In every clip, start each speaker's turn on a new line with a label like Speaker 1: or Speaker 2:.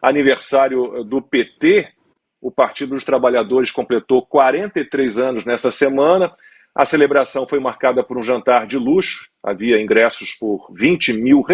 Speaker 1: aniversário do PT. O Partido dos Trabalhadores completou 43 anos nessa semana. A celebração foi marcada por um jantar de luxo, havia ingressos por R$ 20 mil,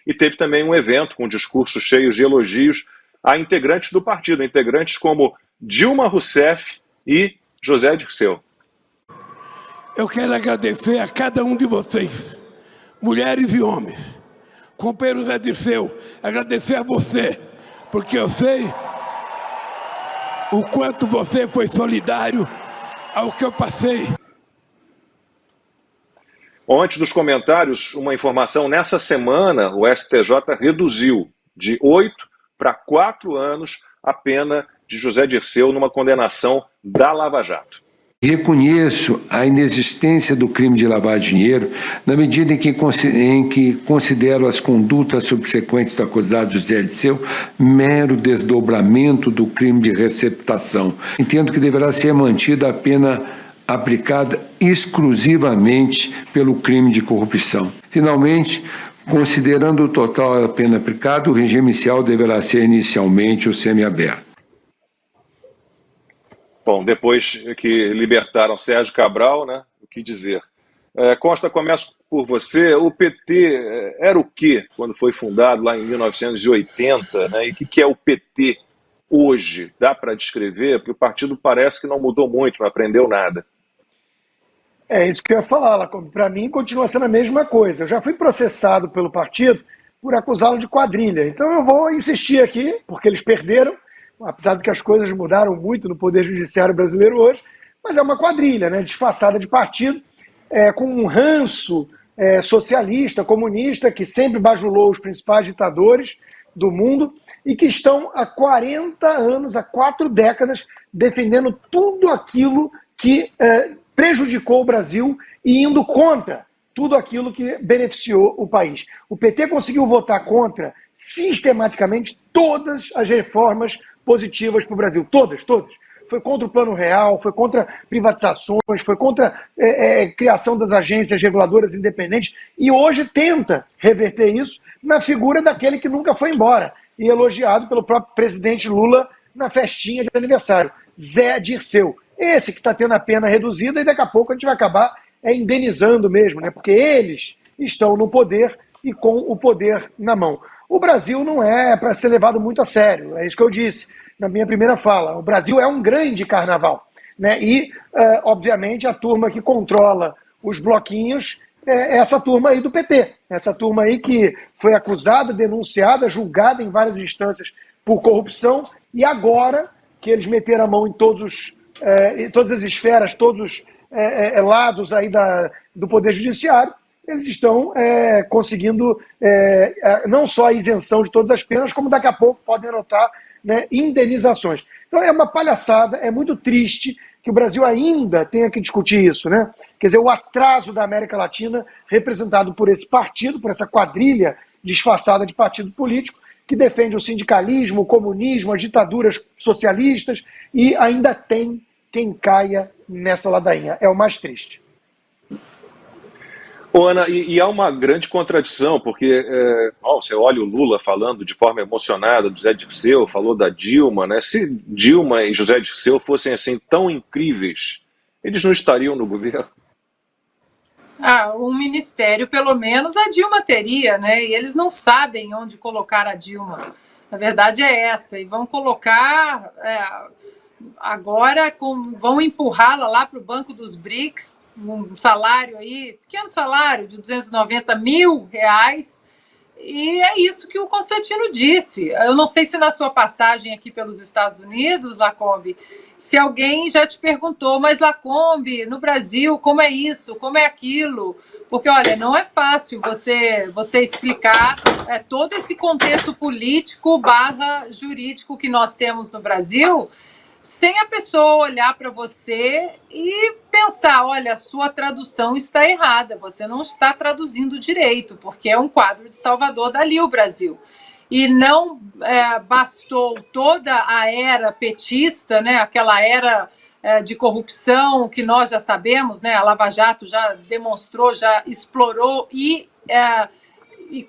Speaker 1: e teve também um evento com discursos cheios de elogios a integrantes do partido, integrantes como Dilma Rousseff e José Dirceu.
Speaker 2: Eu quero agradecer a cada um de vocês, mulheres e homens, companheiro José Dirceu, agradecer a você, porque eu sei o quanto você foi solidário ao que eu passei.
Speaker 1: Antes dos comentários, uma informação: nessa semana o STJ reduziu de 8 para 4 anos a pena de José Dirceu numa condenação da Lava Jato.
Speaker 3: Reconheço a inexistência do crime de lavar dinheiro na medida em que considero as condutas subsequentes do acusado José Dirceu mero desdobramento do crime de receptação. Entendo que deverá ser mantida a pena aplicada exclusivamente pelo crime de corrupção. Finalmente, considerando o total da pena aplicada, o regime inicial deverá ser inicialmente o semiaberto.
Speaker 1: Bom, depois que libertaram Sérgio Cabral, né, o que dizer? Costa, começo por você. O PT era o quê quando foi fundado lá em 1980? Né? E o que é o PT hoje? Dá para descrever? Porque o partido parece que não mudou muito, não aprendeu nada.
Speaker 4: É isso que eu ia falar, Lacombe. Para mim, continua sendo a mesma coisa. Eu já fui processado pelo partido por acusá-lo de quadrilha. Então eu vou insistir aqui, porque eles perderam, apesar de que as coisas mudaram muito no Poder Judiciário brasileiro hoje, mas é uma quadrilha, né, disfarçada de partido, com um ranço socialista, comunista, que sempre bajulou os principais ditadores do mundo e que estão há 40 anos, há 4 décadas, defendendo tudo aquilo que prejudicou o Brasil e indo contra tudo aquilo que beneficiou o país. O PT conseguiu votar contra sistematicamente todas as reformas positivas para o Brasil. Todas. Foi contra o Plano Real, foi contra privatizações, foi contra a criação das agências reguladoras independentes e hoje tenta reverter isso na figura daquele que nunca foi embora e elogiado pelo próprio presidente Lula na festinha de aniversário, Zé Dirceu. Esse que está tendo a pena reduzida e daqui a pouco a gente vai acabar indenizando mesmo, né? Porque eles estão no poder e com o poder na mão. O Brasil não é para ser levado muito a sério, é isso que eu disse na minha primeira fala. O Brasil é um grande carnaval, né? E, obviamente, a turma que controla os bloquinhos é essa turma aí do PT, essa turma aí que foi acusada, denunciada, julgada em várias instâncias por corrupção e agora que eles meteram a mão em todas as esferas, todos os lados aí do Poder Judiciário, eles estão conseguindo não só a isenção de todas as penas, como daqui a pouco podem anotar, né, indenizações. Então é uma palhaçada, é muito triste que o Brasil ainda tenha que discutir isso, né? Quer dizer, o atraso da América Latina representado por esse partido, por essa quadrilha disfarçada de partido político, que defende o sindicalismo, o comunismo, as ditaduras socialistas e ainda tem quem caia nessa ladainha. É o mais triste.
Speaker 1: Ô, Ana, e há uma grande contradição, porque você olha o Lula falando de forma emocionada do José Dirceu, falou da Dilma, né? Se Dilma e José Dirceu fossem assim tão incríveis, eles não estariam no governo?
Speaker 5: Um ministério, pelo menos, a Dilma teria, né? E eles não sabem onde colocar a Dilma. A verdade é essa. E vão colocar agora, vão empurrá-la lá para o Banco dos BRICS, um salário aí, pequeno salário de R$290 mil, e é isso que o Constantino disse. Eu não sei se na sua passagem aqui pelos Estados Unidos, Lacombe, se alguém já te perguntou, mas Lacombe, no Brasil, como é isso, como é aquilo? Porque, olha, não é fácil você explicar todo esse contexto político / jurídico que nós temos no Brasil, sem a pessoa olhar para você e pensar, olha, a sua tradução está errada, você não está traduzindo direito, porque é um quadro de Salvador Dalí, o Brasil. E não bastou toda a era petista, né, aquela era de corrupção que nós já sabemos, né, a Lava Jato já demonstrou, já explorou e e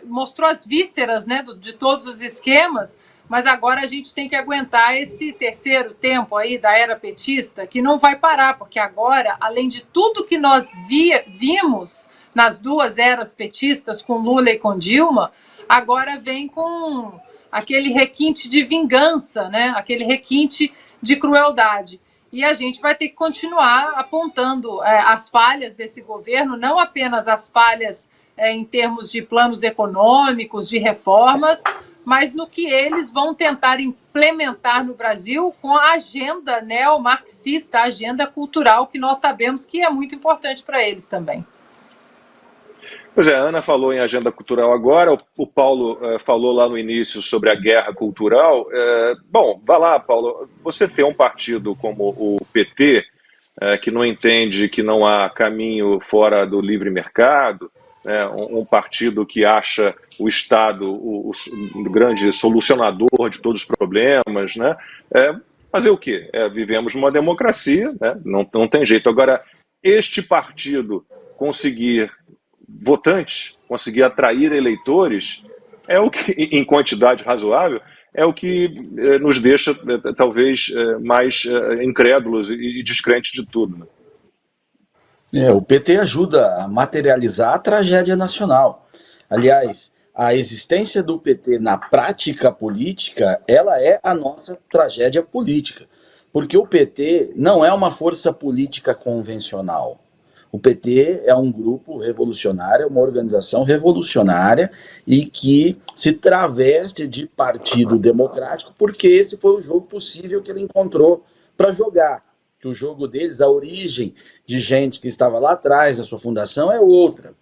Speaker 5: mostrou as vísceras, né, de todos os esquemas, mas agora a gente tem que aguentar esse terceiro tempo aí da era petista, que não vai parar, porque agora, além de tudo que nós vimos nas duas eras petistas, com Lula e com Dilma, agora vem com aquele requinte de vingança, né? Aquele requinte de crueldade. E a gente vai ter que continuar apontando as falhas desse governo, não apenas as falhas em termos de planos econômicos, de reformas, mas no que eles vão tentar implementar no Brasil com a agenda neomarxista, a agenda cultural, que nós sabemos que é muito importante para eles também.
Speaker 1: Pois é, a Ana falou em agenda cultural agora, o Paulo falou lá no início sobre a guerra cultural. Bom, vai lá, Paulo, você tem um partido como o PT, que não entende que não há caminho fora do livre mercado, um partido que acha o Estado o grande solucionador de todos os problemas, né? Fazer o quê? Vivemos numa democracia, né? Não tem jeito. Agora, este partido conseguir votantes, conseguir atrair eleitores, é o que, em quantidade razoável, é o que nos deixa talvez mais incrédulos e descrentes de tudo.
Speaker 6: Né? O PT ajuda a materializar a tragédia nacional. Aliás, a existência do PT na prática política, ela é a nossa tragédia política. Porque o PT não é uma força política convencional. O PT é um grupo revolucionário, uma organização revolucionária e que se traveste de partido democrático porque esse foi o jogo possível que ele encontrou para jogar. Que o jogo deles, a origem de gente que estava lá atrás na sua fundação é outra.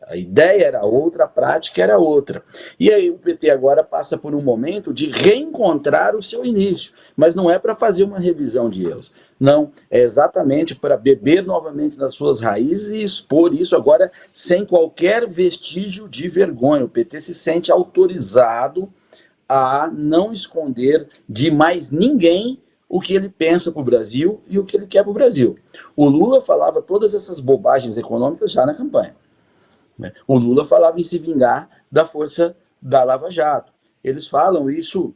Speaker 6: A ideia era outra, a prática era outra. E aí o PT agora passa por um momento de reencontrar o seu início, mas não é para fazer uma revisão de erros. Não, é exatamente para beber novamente nas suas raízes e expor isso agora sem qualquer vestígio de vergonha. O PT se sente autorizado a não esconder de mais ninguém o que ele pensa para o Brasil e o que ele quer para o Brasil. O Lula falava todas essas bobagens econômicas já na campanha. O Lula falava em se vingar da força da Lava Jato. Eles falam isso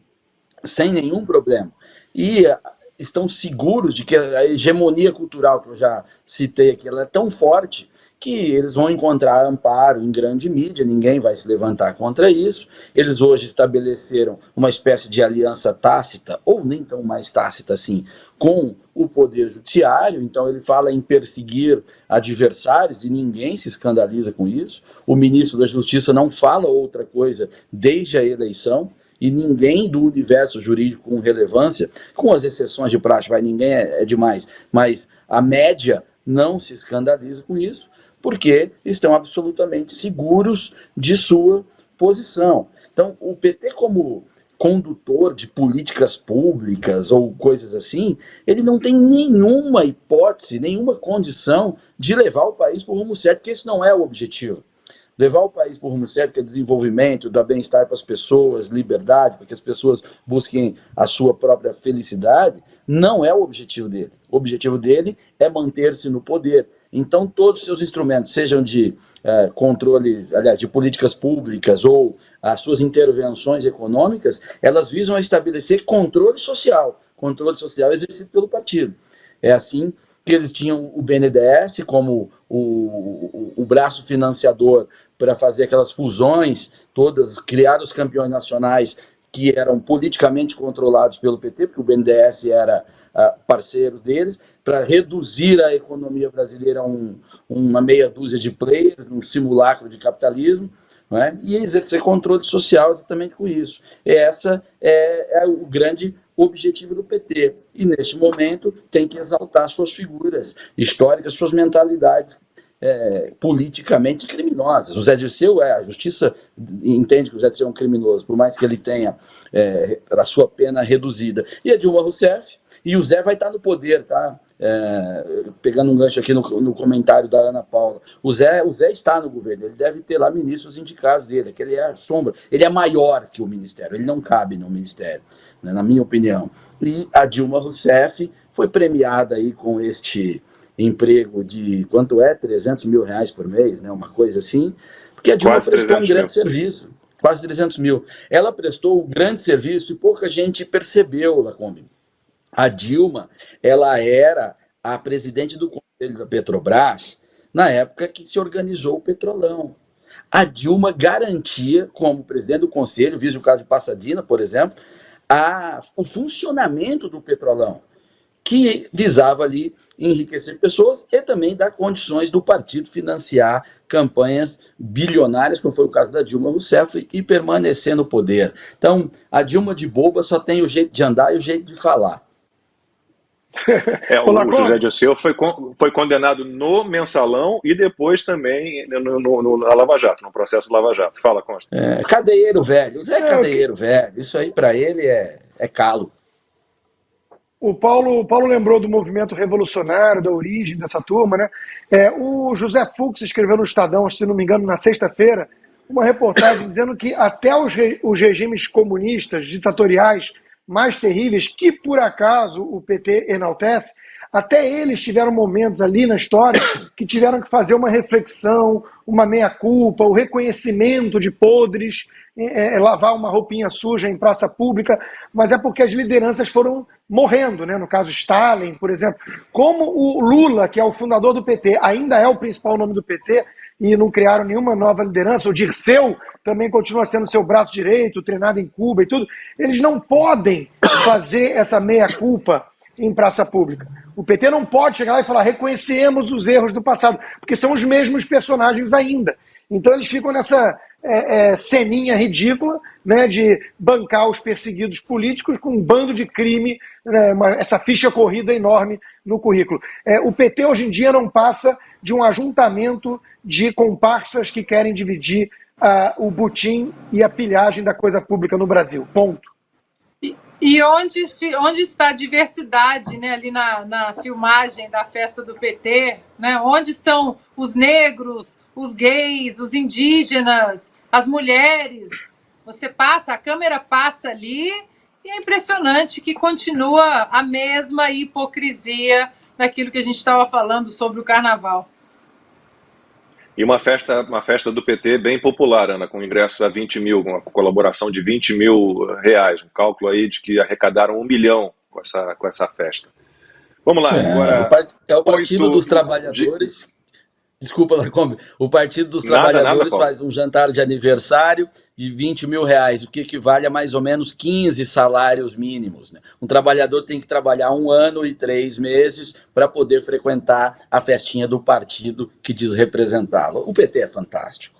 Speaker 6: sem nenhum problema. E estão seguros de que a hegemonia cultural que eu já citei aqui, ela é tão forte que eles vão encontrar amparo em grande mídia, ninguém vai se levantar contra isso. Eles hoje estabeleceram uma espécie de aliança tácita, ou nem tão mais tácita assim, com o Poder Judiciário. Então ele fala em perseguir adversários e ninguém se escandaliza com isso. O ministro da Justiça não fala outra coisa desde a eleição e ninguém do universo jurídico com relevância, com as exceções de praxe, ninguém é demais, mas a média não se escandaliza com isso, porque estão absolutamente seguros de sua posição. Então, o PT como condutor de políticas públicas ou coisas assim, ele não tem nenhuma hipótese, nenhuma condição de levar o país para o rumo certo, porque esse não é o objetivo. Levar o país para o rumo certo, que é desenvolvimento, dar bem-estar para as pessoas, liberdade, para que as pessoas busquem a sua própria felicidade, não é o objetivo dele. O objetivo dele é manter-se no poder. Então, todos os seus instrumentos, sejam de controles, aliás, de políticas públicas ou as suas intervenções econômicas, elas visam a estabelecer controle social exercido pelo partido. É assim que eles tinham o BNDES como o braço financiador para fazer aquelas fusões todas, criar os campeões nacionais que eram politicamente controlados pelo PT, porque o BNDES era parceiro deles, para reduzir a economia brasileira a uma meia dúzia de players, num simulacro de capitalismo, não é? E exercer controle social exatamente com isso. Essa é o grande objetivo do PT. E, neste momento, tem que exaltar suas figuras históricas, suas mentalidades politicamente criminosas. O Zé Dirceu, a justiça entende que o Zé Dirceu é um criminoso, por mais que ele tenha a sua pena reduzida. E a Dilma Rousseff, e o Zé vai estar no poder, tá? Pegando um gancho aqui no comentário da Ana Paula, o Zé está no governo, ele deve ter lá ministros indicados dele, que ele é a sombra, ele é maior que o ministério, ele não cabe no ministério, né, na minha opinião. E a Dilma Rousseff foi premiada aí com este emprego de, quanto é? R$300 mil por mês, né, uma coisa assim, Porque a Dilma
Speaker 1: Quase
Speaker 6: prestou um
Speaker 1: 300 mil.
Speaker 6: grande serviço, quase 300 mil. Ela prestou um grande serviço e pouca gente percebeu, Lacombe. A Dilma, ela era a presidente do Conselho da Petrobras na época que se organizou o Petrolão. A Dilma garantia, como presidente do Conselho, visto o caso de Passadina, por exemplo, o funcionamento do Petrolão, que visava ali enriquecer pessoas e também dar condições do partido financiar campanhas bilionárias, como foi o caso da Dilma Rousseff, e permanecer no poder. Então, a Dilma de boba só tem o jeito de andar e o jeito de falar.
Speaker 1: O José Dirceu foi condenado no Mensalão e depois também na Lava Jato, no processo Lava Jato. Fala, Costa.
Speaker 6: Cadeieiro velho, o Zé é cadeieiro velho, isso aí para ele é calo.
Speaker 4: O Paulo lembrou do movimento revolucionário, da origem dessa turma, né? O José Fux escreveu no Estadão, se não me engano, na sexta-feira, uma reportagem dizendo que até os regimes comunistas, ditatoriais, mais terríveis, que por acaso o PT enaltece, até eles tiveram momentos ali na história que tiveram que fazer uma reflexão, uma meia-culpa, o reconhecimento de podres, lavar uma roupinha suja em praça pública, mas é porque as lideranças foram morrendo, né? No caso Stalin, por exemplo. Como o Lula, que é o fundador do PT, ainda é o principal nome do PT, e não criaram nenhuma nova liderança, o Dirceu também continua sendo seu braço direito, treinado em Cuba e tudo, eles não podem fazer essa meia-culpa em praça pública. O PT não pode chegar lá e falar, reconhecemos os erros do passado, porque são os mesmos personagens ainda. Então eles ficam nessa ceninha ridícula, né, de bancar os perseguidos políticos com um bando de crime, né, essa ficha corrida enorme no currículo. O PT hoje em dia não passa de um ajuntamento de comparsas que querem dividir o butim e a pilhagem da coisa pública no Brasil. Ponto.
Speaker 5: E onde está a diversidade, né, ali na filmagem da festa do PT? Né? Onde estão os negros, os gays, os indígenas, as mulheres? A câmera passa ali e é impressionante que continua a mesma hipocrisia daquilo que a gente estava falando sobre o carnaval.
Speaker 1: E uma festa do PT bem popular, Ana, com ingressos a 20 mil, uma colaboração de 20 mil reais, um cálculo aí de que arrecadaram 1 milhão com essa festa. Vamos lá, agora...
Speaker 6: É o Partido dos Trabalhadores... Desculpa, Lacombe. O Partido dos Trabalhadores faz um jantar de aniversário de 20 mil reais, o que equivale a mais ou menos 15 salários mínimos. Né? Um trabalhador tem que trabalhar 1 ano e 3 meses para poder frequentar a festinha do partido que diz representá-lo. O PT é fantástico.